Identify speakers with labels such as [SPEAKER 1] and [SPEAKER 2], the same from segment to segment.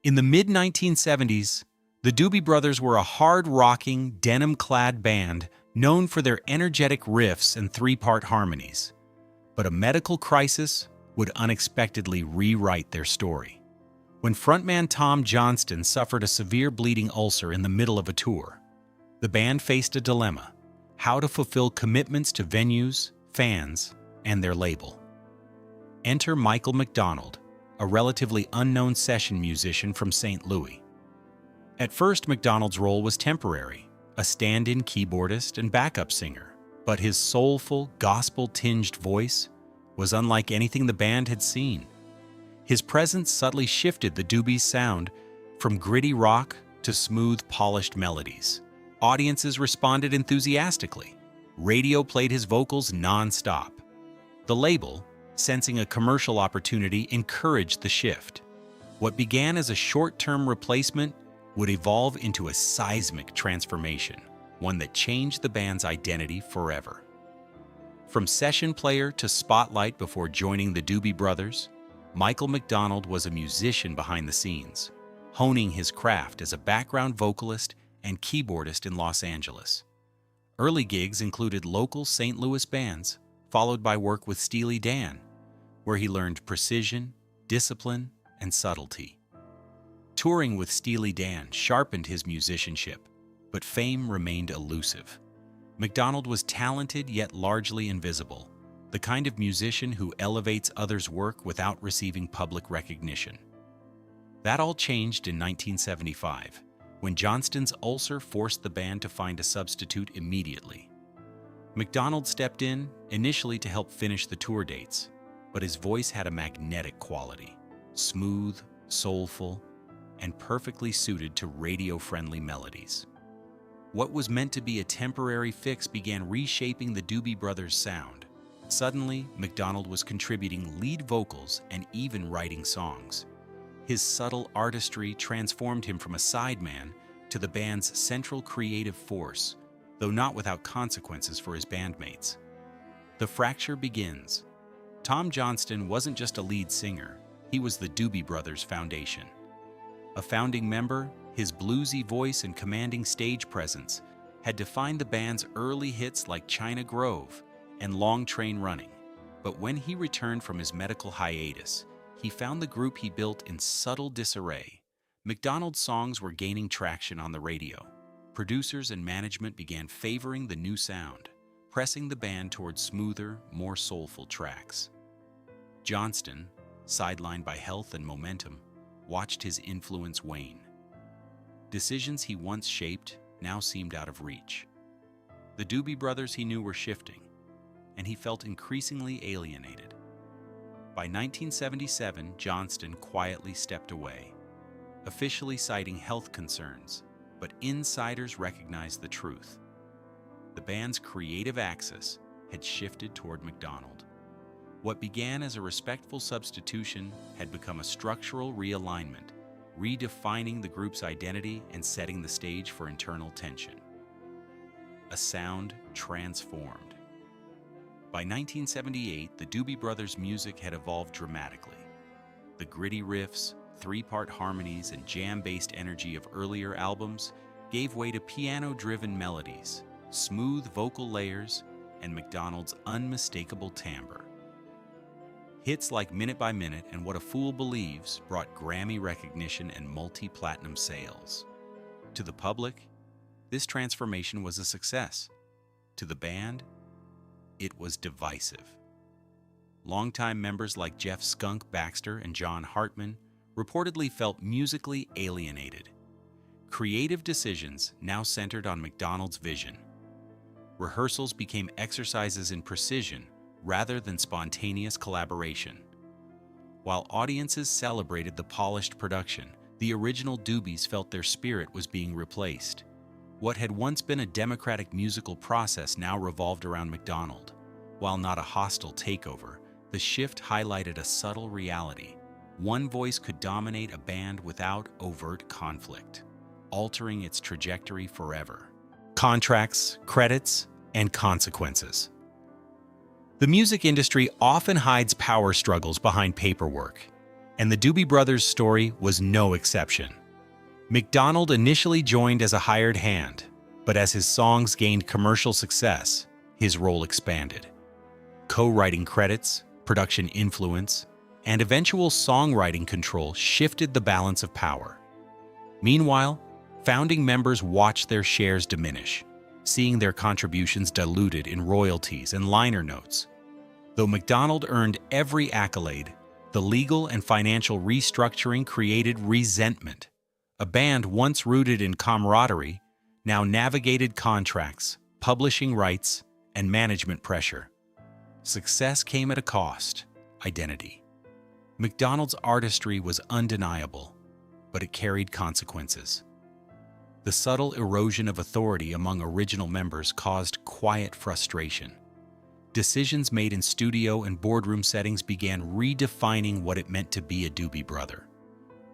[SPEAKER 1] In the mid-1970s, the Doobie Brothers were a hard-rocking, denim-clad band known for their energetic riffs and three-part harmonies. But a medical crisis would unexpectedly rewrite their story. When frontman Tom Johnston suffered a severe bleeding ulcer in the middle of a tour, the band faced a dilemma: how to fulfill commitments to venues, fans, and their label. Enter Michael McDonald, a relatively unknown session musician from St. Louis. At first, McDonald's role was temporary, a stand-in keyboardist and backup singer, but his soulful, gospel-tinged voice was unlike anything the band had seen. His presence subtly shifted the Doobies' sound from gritty rock to smooth, polished melodies. Audiences responded enthusiastically. Radio played his vocals non-stop. The label, sensing a commercial opportunity, encouraged the shift. What began as a short-term replacement would evolve into a seismic transformation, one that changed the band's identity forever. From session player to spotlight before joining the Doobie Brothers, Michael McDonald was a musician behind the scenes, honing his craft as a background vocalist and keyboardist in Los Angeles. Early gigs included local St. Louis bands, followed by work with Steely Dan, where he learned precision, discipline, and subtlety. Touring with Steely Dan sharpened his musicianship, but fame remained elusive. McDonald was talented yet largely invisible, the kind of musician who elevates others' work without receiving public recognition. That all changed in 1975, when Johnston's ulcer forced the band to find a substitute immediately. McDonald stepped in, initially to help finish the tour dates, but his voice had a magnetic quality, smooth, soulful, and perfectly suited to radio-friendly melodies. What was meant to be a temporary fix began reshaping the Doobie Brothers' sound. Suddenly, McDonald was contributing lead vocals and even writing songs. His subtle artistry transformed him from a sideman to the band's central creative force, though not without consequences for his bandmates. The fracture begins. Tom Johnston wasn't just a lead singer, he was the Doobie Brothers' foundation. A founding member, his bluesy voice and commanding stage presence had defined the band's early hits like China Grove and Long Train Running. But when he returned from his medical hiatus, he found the group he built in subtle disarray. McDonald's songs were gaining traction on the radio. Producers and management began favoring the new sound, pressing the band toward smoother, more soulful tracks. Johnston, sidelined by health and momentum, watched his influence wane. Decisions he once shaped now seemed out of reach. The Doobie Brothers he knew were shifting, and he felt increasingly alienated. By 1977, Johnston quietly stepped away, officially citing health concerns, but insiders recognized the truth. The band's creative axis had shifted toward McDonald. What began as a respectful substitution had become a structural realignment, redefining the group's identity and setting the stage for internal tension. A sound transformed. By 1978, the Doobie Brothers' music had evolved dramatically. The gritty riffs, three-part harmonies, and jam-based energy of earlier albums gave way to piano-driven melodies, smooth vocal layers, and McDonald's unmistakable timbre. Hits like Minute by Minute and What a Fool Believes brought Grammy recognition and multi-platinum sales. To the public, this transformation was a success. To the band, it was divisive. Longtime members like Jeff "Skunk" Baxter and John Hartman reportedly felt musically alienated. Creative decisions now centered on McDonald's vision. Rehearsals became exercises in precision rather than spontaneous collaboration. While audiences celebrated the polished production, the original Doobies felt their spirit was being replaced. What had once been a democratic musical process now revolved around McDonald. While not a hostile takeover, the shift highlighted a subtle reality. One voice could dominate a band without overt conflict, altering its trajectory forever. Contracts, credits, and consequences. The music industry often hides power struggles behind paperwork. And the Doobie Brothers' story was no exception. McDonald initially joined as a hired hand, but as his songs gained commercial success, his role expanded. Co-writing credits, production influence, and eventual songwriting control shifted the balance of power. Meanwhile, founding members watched their shares diminish, seeing their contributions diluted in royalties and liner notes. Though McDonald earned every accolade, the legal and financial restructuring created resentment. A band once rooted in camaraderie now navigated contracts, publishing rights, and management pressure. Success came at a cost: identity. McDonald's artistry was undeniable, but it carried consequences. The subtle erosion of authority among original members caused quiet frustration. Decisions made in studio and boardroom settings began redefining what it meant to be a Doobie Brother,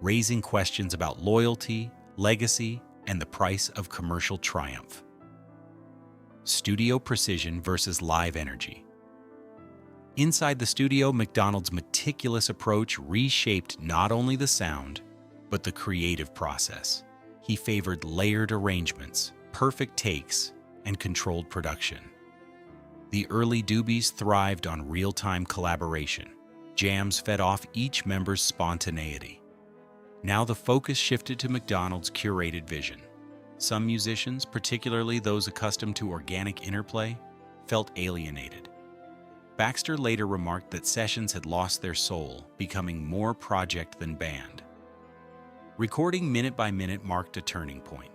[SPEAKER 1] raising questions about loyalty, legacy, and the price of commercial triumph. Studio precision versus live energy. Inside the studio, McDonald's meticulous approach reshaped not only the sound, but the creative process. He favored layered arrangements, perfect takes, and controlled production. The early Doobies thrived on real-time collaboration. Jams fed off each member's spontaneity. Now the focus shifted to McDonald's curated vision. Some musicians, particularly those accustomed to organic interplay, felt alienated. Baxter later remarked that sessions had lost their soul, becoming more project than band. Recording minute by minute marked a turning point.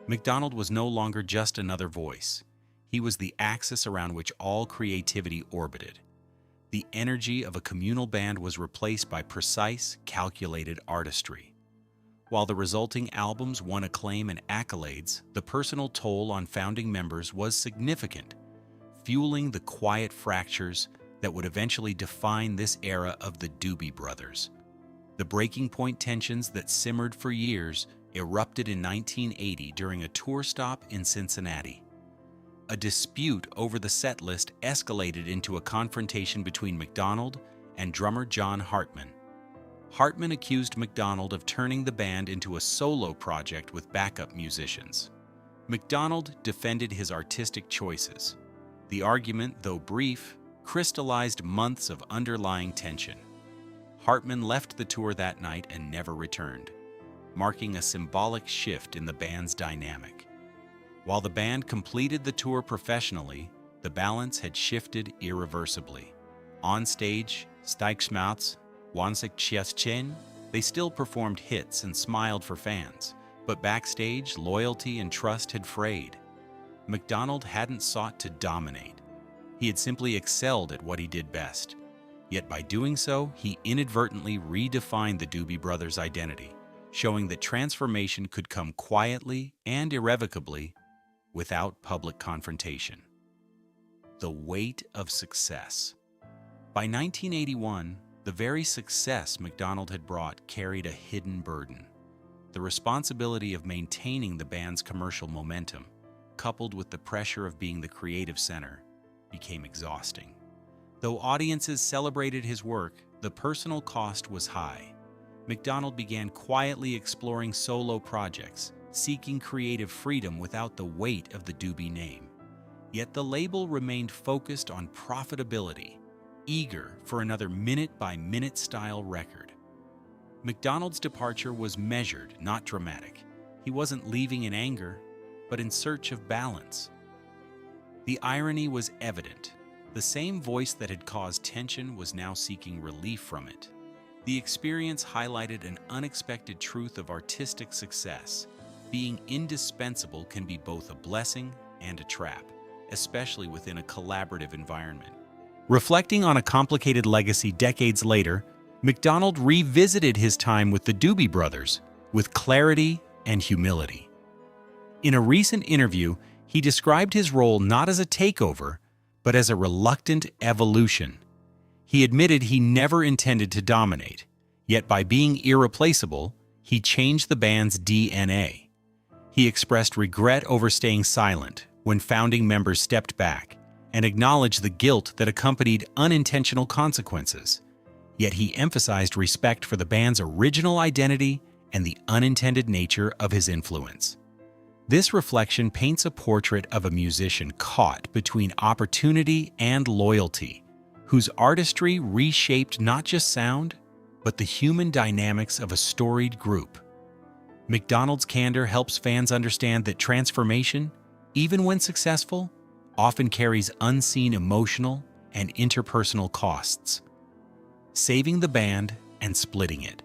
[SPEAKER 1] McDonald was no longer just another voice. He was the axis around which all creativity orbited. The energy of a communal band was replaced by precise, calculated artistry. While the resulting albums won acclaim and accolades, the personal toll on founding members was significant, fueling the quiet fractures that would eventually define this era of the Doobie Brothers. The breaking point tensions that simmered for years erupted in 1980 during a tour stop in Cincinnati. A dispute over the set list escalated into a confrontation between McDonald and drummer John Hartman. Hartman accused McDonald of turning the band into a solo project with backup musicians. McDonald defended his artistic choices. The argument, though brief, crystallized months of underlying tension. Hartman left the tour that night and never returned, marking a symbolic shift in the band's dynamic. While the band completed the tour professionally, the balance had shifted irreversibly. On stage, Steigsmouths, Wansik Chieschen, they still performed hits and smiled for fans, but backstage, loyalty and trust had frayed. McDonald hadn't sought to dominate. He had simply excelled at what he did best. Yet by doing so, he inadvertently redefined the Doobie Brothers' identity, showing that transformation could come quietly and irrevocably without public confrontation. The weight of success. By 1981, the very success McDonald had brought carried a hidden burden. The responsibility of maintaining the band's commercial momentum, coupled with the pressure of being the creative center, became exhausting. Though audiences celebrated his work, the personal cost was high. McDonald began quietly exploring solo projects, seeking creative freedom without the weight of the Doobie name. Yet the label remained focused on profitability, eager for another minute-by-minute style record. McDonald's departure was measured, not dramatic. He wasn't leaving in anger, but in search of balance. The irony was evident. The same voice that had caused tension was now seeking relief from it. The experience highlighted an unexpected truth of artistic success. Being indispensable can be both a blessing and a trap, especially within a collaborative environment. Reflecting on a complicated legacy decades later, McDonald revisited his time with the Doobie Brothers with clarity and humility. In a recent interview, he described his role not as a takeover, but as a reluctant evolution. He admitted he never intended to dominate, yet by being irreplaceable, he changed the band's DNA. He expressed regret over staying silent when founding members stepped back and acknowledged the guilt that accompanied unintentional consequences. Yet he emphasized respect for the band's original identity and the unintended nature of his influence. This reflection paints a portrait of a musician caught between opportunity and loyalty, whose artistry reshaped not just sound, but the human dynamics of a storied group. McDonald's candor helps fans understand that transformation, even when successful, often carries unseen emotional and interpersonal costs, saving the band and splitting it.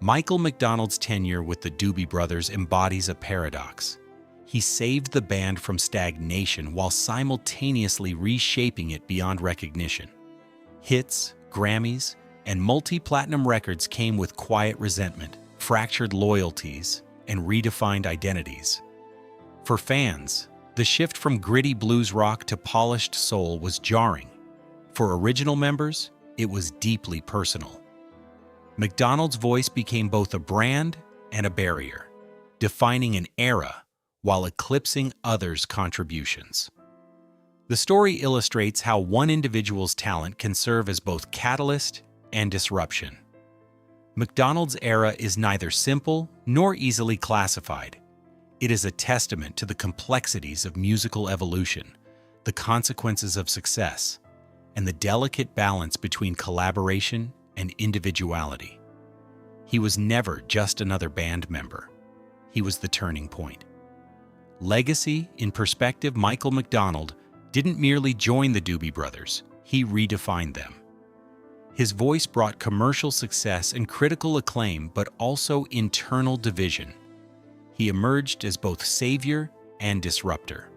[SPEAKER 1] Michael McDonald's tenure with the Doobie Brothers embodies a paradox. He saved the band from stagnation while simultaneously reshaping it beyond recognition. Hits, Grammys, and multi-platinum records came with quiet resentment, fractured loyalties, and redefined identities. For fans, the shift from gritty blues rock to polished soul was jarring. For original members, it was deeply personal. McDonald's voice became both a brand and a barrier, defining an era while eclipsing others' contributions. The story illustrates how one individual's talent can serve as both catalyst and disruption. McDonald's era is neither simple nor easily classified. It is a testament to the complexities of musical evolution, the consequences of success, and the delicate balance between collaboration and individuality. He was never just another band member. He was the turning point. Legacy, in perspective, Michael McDonald didn't merely join the Doobie Brothers, he redefined them. His voice brought commercial success and critical acclaim, but also internal division. He emerged as both savior and disruptor,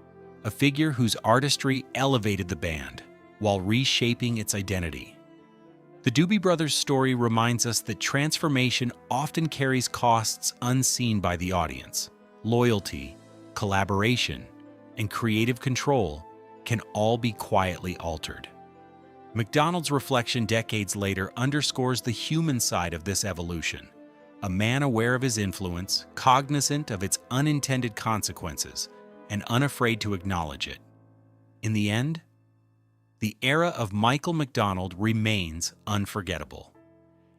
[SPEAKER 1] a figure whose artistry elevated the band while reshaping its identity. The Doobie Brothers' story reminds us that transformation often carries costs unseen by the audience. Loyalty, collaboration, and creative control can all be quietly altered. McDonald's reflection decades later underscores the human side of this evolution, a man aware of his influence, cognizant of its unintended consequences, and unafraid to acknowledge it. In the end, the era of Michael McDonald remains unforgettable.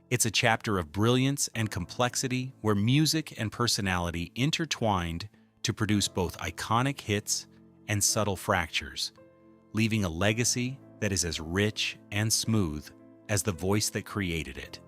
[SPEAKER 1] It's a chapter of brilliance and complexity where music and personality intertwined to produce both iconic hits and subtle fractures, leaving a legacy that is as rich and smooth as the voice that created it.